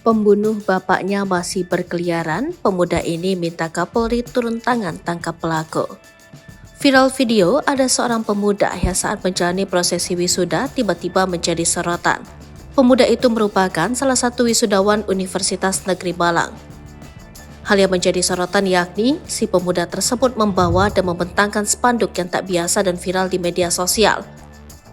Pembunuh bapaknya masih berkeliaran, pemuda ini minta Kapolri turun tangan tangkap pelaku. Viral video ada seorang pemuda yang saat menjalani prosesi wisuda tiba-tiba menjadi sorotan. Pemuda itu merupakan salah satu wisudawan Universitas Negeri Malang. Hal yang menjadi sorotan yakni si pemuda tersebut membawa dan membentangkan spanduk yang tak biasa dan viral di media sosial.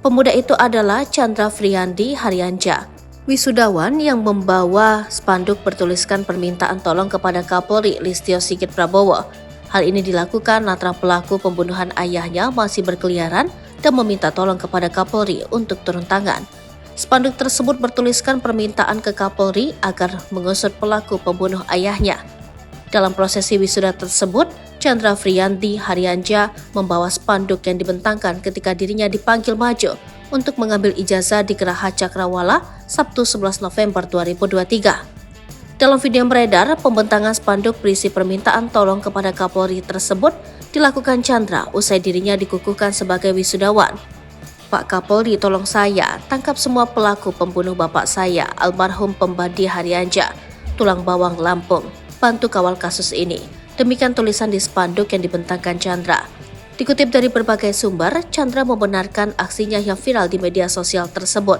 Pemuda itu adalah Chandra Friandi Haryanja, wisudawan yang membawa spanduk bertuliskan permintaan tolong kepada Kapolri Listio Sigit Prabowo. Hal ini dilakukan lantaran pelaku pembunuhan ayahnya masih berkeliaran dan meminta tolong kepada Kapolri untuk turun tangan. Spanduk tersebut bertuliskan permintaan ke Kapolri agar mengusut pelaku pembunuh ayahnya. Dalam prosesi wisuda tersebut, Chandra Friandi Haryanja membawa spanduk yang dibentangkan ketika dirinya dipanggil maju untuk mengambil ijazah di Geraha Cakrawala Sabtu 11 November 2023. Dalam video yang beredar, pembentangan spanduk berisi permintaan tolong kepada Kapolri tersebut dilakukan Chandra usai dirinya dikukuhkan sebagai wisudawan. Pak Kapolri, tolong saya, tangkap semua pelaku pembunuh bapak saya, almarhum Pembadi Haryanja, Tulang Bawang, Lampung. Bantu kawal kasus ini. Demikian tulisan di spanduk yang dibentangkan Chandra. Dikutip dari berbagai sumber, Chandra membenarkan aksinya yang viral di media sosial tersebut.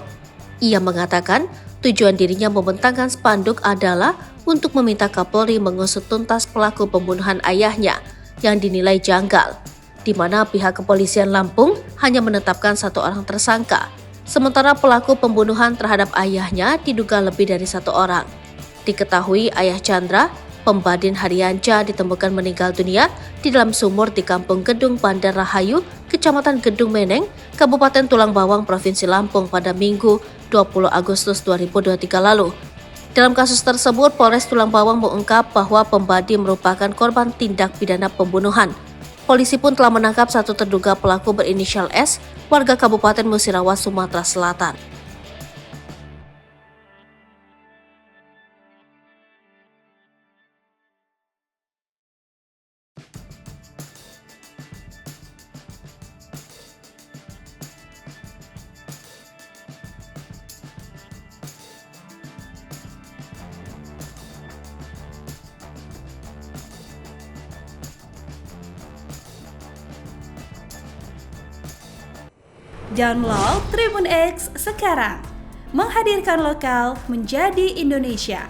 Ia mengatakan tujuan dirinya membentangkan spanduk adalah untuk meminta Kapolri mengusut tuntas pelaku pembunuhan ayahnya yang dinilai janggal, di mana pihak kepolisian Lampung hanya menetapkan satu orang tersangka, sementara pelaku pembunuhan terhadap ayahnya diduga lebih dari satu orang. Diketahui ayah Chandra, Pembadin Haryanja, ditemukan meninggal dunia di dalam sumur di Kampung Gedung Bandar Rahayu, Kecamatan Gedung Meneng, Kabupaten Tulang Bawang, Provinsi Lampung pada Minggu 20 Agustus 2023 lalu. Dalam kasus tersebut, Polres Tulang Bawang mengungkap bahwa Pembadi merupakan korban tindak pidana pembunuhan. Polisi pun telah menangkap satu terduga pelaku berinisial S, warga Kabupaten Musirawas, Sumatera Selatan. Download Tribun X sekarang, menghadirkan lokal menjadi Indonesia.